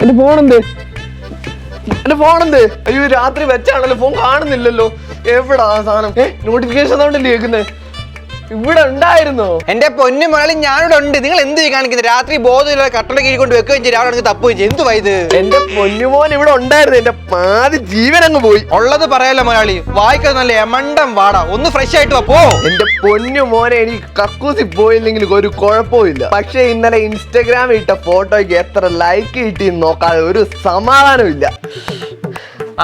എന്റെ ഫോണെന്ത്? അയ്യോ രാത്രി വെച്ചാണല്ലോ, ഫോൺ കാണുന്നില്ലല്ലോ. എവിടാ സാധനം? നോട്ടിഫിക്കേഷൻ സൗണ്ടല്ലേ കേൾക്കുന്നത്? ഇവിടെ ഉണ്ടായിരുന്നോ? എന്റെ പൊന്നു മുതലാളി, ഞാനിവിടെ ഉണ്ട്. നിങ്ങൾ എന്ത് കാണിക്കുന്നത്? രാത്രി ബോധമില്ല കട്ടണ കീഴ് കൊണ്ട് വെക്കുകയും ചെയ്യും, രാവിലെ തപ്പുകയും ചെയ്യും. എന്തുവാ ഇത്? എന്റെ പൊന്നുമോൻ ഇവിടെ ഉണ്ടായിരുന്നു. എന്റെ പാതി ജീവൻ അങ്ങ് പോയി. ഉള്ളത് പറയാലോ മുതലാളി, വായിക്കുന്നത് നല്ല എമണ്ടം വാടാ. ഒന്ന് ഫ്രഷ് ആയിട്ട് വാ. എന്റെ പൊന്നു മോനെ, എനിക്ക് കക്കൂസി പോയില്ലെങ്കിൽ ഒരു കുഴപ്പമില്ല. പക്ഷെ ഇന്നലെ ഇൻസ്റ്റഗ്രാമിൽ ഇട്ട ഫോട്ടോയ്ക്ക് എത്ര ലൈക്ക് കിട്ടി നോക്കാതെ ഒരു സമാധാനം ഇല്ല.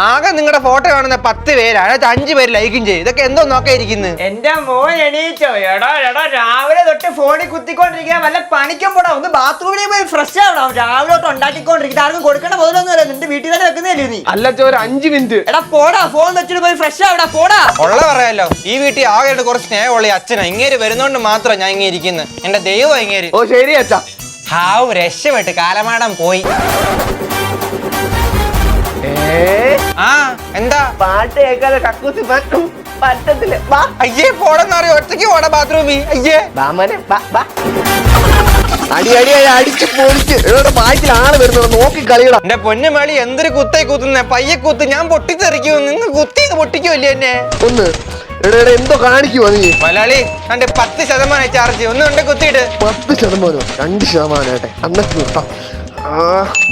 ആകെ നിങ്ങളുടെ ഫോട്ടോ കാണുന്ന 10 പേരാണ്, 5 പേര് ലൈക്കും ചെയ്യും. ഇതൊക്കെ എന്തോ നോക്കായിരിക്കുന്നു? എന്റെ മോൻ എണീറ്റോ? എടാ രാവിലെ തൊട്ട് ഫോണിൽ കുത്തിക്കൊണ്ടിരിക്കുക. വല്ല പണിക്കും പോടാ, ഒന്ന് ബാത്റൂമിലേക്ക് പോയി ഫ്രഷ് ആവണം. രാവിലെ തൊട്ട് ഉണ്ടാക്കിക്കൊണ്ടിരിക്കുന്നത് ആർക്കും കൊടുക്കേണ്ട പോലൊന്നുമല്ല. നിന്റെ വീട്ടിൽ തന്നെ വെക്കുന്നതല്ലേ നീ? അല്ല ഒരു 5 മിനിറ്റ്. എടാ പോടാ, ഫോൺ വെച്ചിട്ട് പോയി ഫ്രഷ് ആവടാ, പോടാ. ഉള്ള പറയാലോ, ഈ വീട്ടിൽ ആകെ കുറച്ച് സ്നേഹമുള്ള അച്ഛനാ. ഇങ്ങേര് വരുന്നോണ്ട് മാത്രം ഞാൻ ഇങ്ങനെ ഇരിക്കുന്നത്. എന്റെ ദൈവം ഇങ്ങേര്. ഓ ശരി അച്ഛാ. ഹാവ് രക്ഷപ്പെട്ട് കാലമാടം പോയി. ആ എന്താ പാട്ട് കേൾക്കാതെ കക്കൂസി പറ്റത്തില്ല. അയ്യേ പോടെന്നറിയോ, ഒറ്റയ്ക്ക് പോടാ ബാത്റൂമിൽ. അയ്യേ അടിച്ച് പൊളിച്ച് ബാക്കിൽ ആള് വരുന്നത് നോക്കി കളിയടാ. എന്റെ പൊന്നു മേളി, എന്തൊരു കുത്തായി കുത്തുന്നേ. പയ്യെ കുത്ത്, ഞാൻ പൊട്ടിത്തെറിക്കൂ. നിന്ന് കുത്തി പൊട്ടിക്കൂല്ലേ എന്നെ? ഒന്ന് എന്തോ കാണിക്കുവാ നീ? മലയാളി എന്റെ 10% ചാർജ്. ഒന്ന് കൊണ്ട് കുത്തിയിട്ട് 10%, 2% അന്നൊക്കെ നിർത്താം.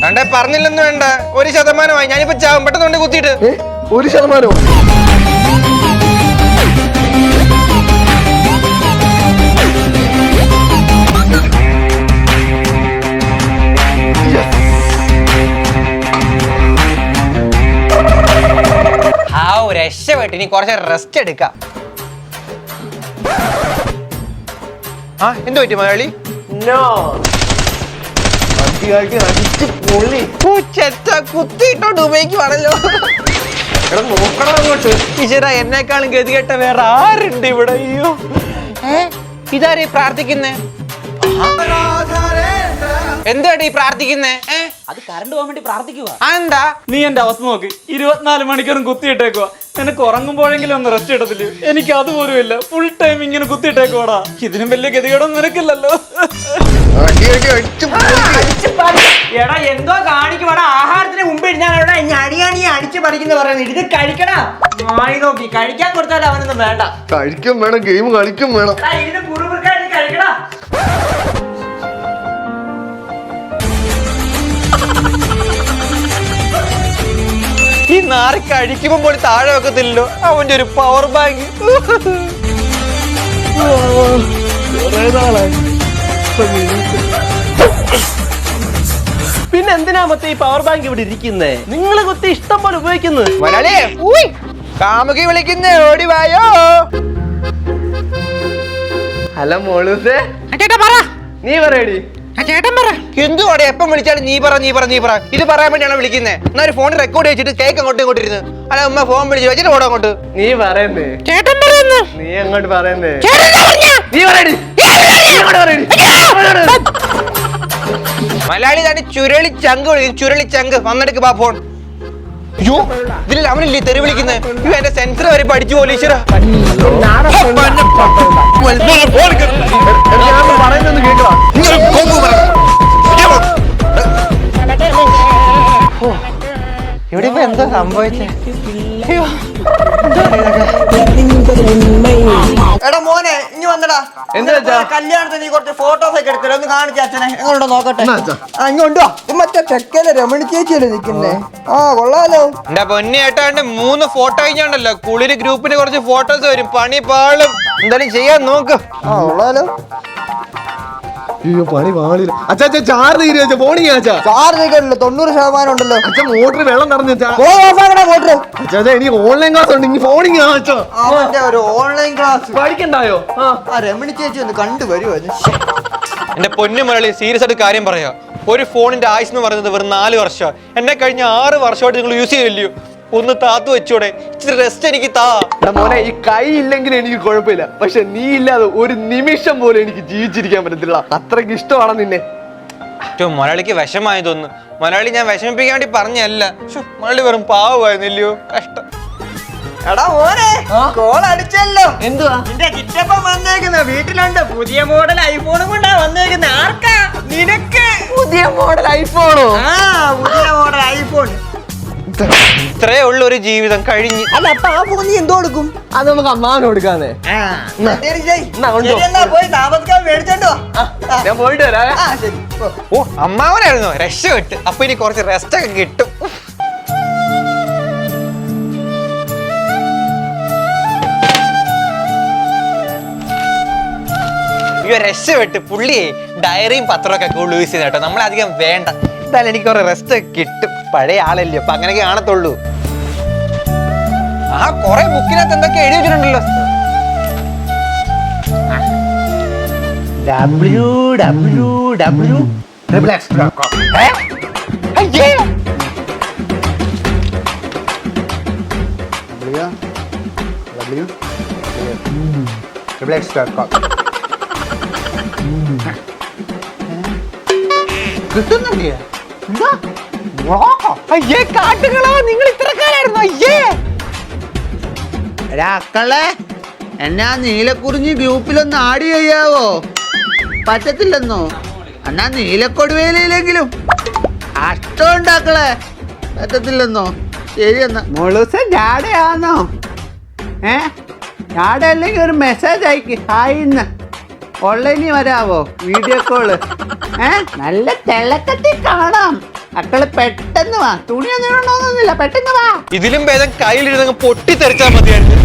രണ്ടേ പറഞ്ഞില്ലെന്ന് വേണ്ട, 1% ഞാനിപ്പോ ചാവും. പെട്ടെന്ന് കൊണ്ട് കുത്തിയിട്ട് 1%. രക്ഷപ്പെട്ട് ഇനി കുറച്ച് റെസ്റ്റ് എടുക്കാം. ആ എന്ത് പറ്റി മലയാളി? കുത്തിയിട്ടോണ്ട് ഉപയോഗിക്കുവാണല്ലോ. ഈശ്വര, എന്നെക്കാളും ഗതികെട്ട വേറെ ആരുണ്ട് ഇവിടെ? അയ്യോ, ഇതാരീ പ്രാർത്ഥിക്കുന്നേ? എന്താടി പ്രാർത്ഥിക്കുന്നേ? അത് കറണ്ട് പോകാൻ വേണ്ടി പ്രാർത്ഥിക്കുക. എന്താ നീ എന്റെ അവസ്ഥ നോക്ക്, 24 മണിക്കൂറും കുത്തിയിട്ടേക്കുവാ. നിനക്ക് ഉറങ്ങുമ്പോഴെങ്കിലും ഒന്ന് റെസ്റ്റ് എടുത്തില്ല. എനിക്ക് അതുപോലും ഇല്ല, ഫുൾ ടൈം ഇങ്ങനെ കുത്തിയിട്ടേക്കുവാടാ. ഇതിനും വലിയ ഗതികേടൊന്നും നിനക്കില്ലല്ലോ. എടാ എന്തോ കാണിക്കുവാടാ. ആഹാരത്തിന് മുമ്പ് ഞാൻ അടിയാണി അടിച്ചു പറിക്കുന്ന പറയുന്നത്. ഇത് കഴിക്കണ ആയി നോക്കി കഴിക്കാൻ കൊടുത്താലും അവനൊന്നും വേണ്ട. കഴിക്കും വേണം, ഗെയിം കളിക്കും വേണം. ഇതിന് കുറുകുറുക്കായിട്ട് കഴിക്കണ. ഈ നാറി കഴിക്കുമ്പോ പോലും താഴെ വെക്കത്തില്ലല്ലോ അവന്റെ ഒരു പവർ ബാങ്ക്. പിന്നെ എന്തിനാ മൊത്തം ഈ പവർ ബാങ്ക് ഇവിടെ ഇരിക്കുന്നേ? നിങ്ങൾ കുത്തി ഇഷ്ടം പോലെ ഉപയോഗിക്കുന്നത്. കാമുകി വിളിക്കുന്നേ, ഓടി വായോ. ഹലോ മോളൂസേ, നീ പറയടി. എന്തുവാടെ എപ്പം വിളിച്ചാലും നീ പറ. ഇത് പറയാൻ വേണ്ടിയാണ് വിളിക്കുന്നത്. എന്നാ ഒരു ഫോൺ റെക്കോർഡ് വെച്ചിട്ട് കേക്ക് അങ്ങോട്ടും ഇങ്ങോട്ട് ഇരുന്ന്. അല്ല ഉമ്മ ഫോൺ വിളിച്ച് വെച്ചിട്ട് ഓടാ അങ്ങോട്ട്. നീ പറയുന്നേ, നീ അങ്ങോട്ട് പറയുന്നേ. നീ പറയടി. മലയാളി തന്നെ ചുരളിച്ചങ്ക് വിളിക്കും. ചുരളിച്ചങ്ക് വന്നെടുക്ക് ബാ ഫോൺ. അയ്യോ, ഇതിൽ അവനല്ലേ തെറി വിളിക്കുന്നത്? എന്റെ സെൻസർ വരെ പഠിച്ചു പോലീശ്വര. പറയുന്നൊന്ന് കേൾക്കടാ. ഇവിടെ ഇപ്പൊ എന്താ സംഭവിച്ചേ? എടാ മോനെ, ഇനി വന്നടാ. എന്താ വെച്ചാ? കല്യാണത്തിന് നീ കുറച്ച് ഫോട്ടോസ് ഒക്കെ എടുത്തല്ലോ, ഒന്ന് കാണിച്ച അച്ഛനെ. എങ്ങോട്ടോ നോക്കട്ടെ. ഇങ്ങോട്ടോ. മറ്റേ തെക്കല്ലേ രമണി ചേച്ചിയല്ലേ നിക്കുന്നേ? ആ കൊള്ളാലോ. എന്റെ പൊന്നി ഏട്ടാണ്ട് 3 ഫോട്ടോ കഴിഞ്ഞുണ്ടല്ലോ. കുളിര് ഗ്രൂപ്പിന് കുറച്ച് ഫോട്ടോസ് വരും. പണി പാളും. എന്തായാലും ചെയ്യാൻ നോക്ക്. ആ കൊള്ളാലോ. അയ്യോ പണി പാളില്ല. അച്ഛാ ചാർജ് തീരുവച്ച ഫോണിങ് അച്ഛാ. ചാർജ് നിൽക്കാനില്ല, 90% ഉണ്ടല്ലോ. അച്ഛൻ മോട്ടർ വെള്ളം നിറഞ്ഞു അച്ഛാ. മോട്ടർ എനിക്ക് ഓൺലൈൻ ക്ലാസ് ഉണ്ട്. ഇനി ഫോണിങ് അച്ഛാ. അവന്റെ ഒരു ഓൺലൈൻ ക്ലാസ് പഠിക്കണ്ടായോ? ആ രമണി ചേച്ചി ഒന്ന് കണ്ടുവരുമോ? എന്റെ പൊന്നു മുരളി, സീരിയസ് ആയിട്ട് കാര്യം പറയാ. ഒരു ഫോണിന്റെ ആയുസ് എന്ന് പറയുന്നത് വെറും 4 വർഷം. എന്നെ കഴിഞ്ഞ 6 വർഷമായിട്ട് നിങ്ങൾ യൂസ് ചെയ്യില്ലയോ? ഒന്ന് താത്തു വെച്ചോടെ, ഇച്ചിരി റെസ്റ്റ് എനിക്ക് താ. മോനെ, ഈ കൈ ഇല്ലെങ്കിൽ എനിക്ക് കുഴപ്പമില്ല, പക്ഷെ നീ ഇല്ലാതെ ഒരു നിമിഷം പോലും എനിക്ക് ജീവിച്ചിരിക്കാൻ പറ്റത്തില്ല. അത്രയ്ക്ക് ഇഷ്ടമാണ് നിന്നെ. മലയാളിക്ക് വിഷമായി തോന്നുന്നു. മലയാളി ഞാൻ വിഷമിപ്പിക്കാൻ വേണ്ടി പറഞ്ഞല്ല. മലയാളി വെറും പാവമായിരുന്നില്ലയോ? കഷ്ടം. എടാ മോനെ കോൾ അടിച്ചല്ലോ. എന്തുവാ? നിന്റെ ചിറ്റപ്പൻ വന്നേക്കുന്ന വീട്ടിലുണ്ട് പുതിയ മോഡൽ ഐഫോണും കൊണ്ടാ വന്നേക്കുന്ന. ആർക്കാ? നിനക്ക്. പുതിയ മോഡൽ ഐഫോണോ? ആ പുതിയ മോഡൽ ഐഫോൺ. ഇത്രേ ഉള്ള ഒരു ജീവിതം കഴിഞ്ഞ്. അല്ല അപ്പൊ ആ ഫോൺ നീ എന്തോ കൊടുക്കും? അത് നമുക്ക് അമ്മാവന് കൊടുക്കാന്നേ. പോയി താമസിക്കാൻ മേടിച്ചോണ്ടോ. ഞാൻ പോയിട്ട് വരാം. ആ ശരി പോ. ഓ അമ്മാവനായിരുന്നോ? രക്ഷപ്പെട്ട്. അപ്പൊ ഇനി കുറച്ച് റെസ്റ്റ് ഒക്കെ കിട്ടും. അയ്യോ രക്ഷപ്പെട്ട്. പുള്ളിയെ ഡയറിയും പത്രമൊക്കെ കൂടുതൽ യൂസ് ചെയ്യുന്ന കേട്ടോ. നമ്മളധികം വേണ്ട. എന്തായാലും എനിക്ക് കുറെ റെസ്റ്റ് ഒക്കെ കിട്ടും. പഴയ ആളല്ലേ, അപ്പൊ അങ്ങനെയൊക്കെ കാണത്തുള്ളൂ. ആ കൊറേ ബുക്കിനകത്ത് എന്തൊക്കെ എഴുതി വെച്ചിട്ടുണ്ടല്ലോ. അയ്യേ കിട്ടുന്നില്ലേ? അയ്യേ കാട്ടുകളോ, നിങ്ങൾ ഇത്രക്കാരായിരുന്നു. അയ്യേ അക്കളെ എന്നാ നീലക്കുറിഞ്ഞി ഗ്രൂപ്പിലൊന്ന് ആഡ് ചെയ്യാവോ? പറ്റത്തില്ലെന്നോ? എന്നാ നീലക്കൊടുവേലെങ്കിലും അഷ്ടം ഉണ്ടാക്കളെ. പറ്റത്തില്ലെന്നോ? ശരി എന്നാ മുളുസ ജാടയാണോ? ജാട അല്ലെങ്കിൽ ഒരു മെസ്സേജ് അയക്ക്. ഹായിന്ന് ഓൺലൈനിൽ വരാവോ? വീഡിയോ കോള് നല്ല തിളക്കത്തിൽ കാണാം. അക്കള് പെട്ടെന്ന് വാ. തുണിയൊന്നും ഇടണമെന്നൊന്നുമില്ല, പെട്ടെന്ന് വാ. ഇതിലും ഭേദം കയ്യിലിരുന്ന് പൊട്ടിത്തെറിച്ചാൽ മതിയായിരുന്നു.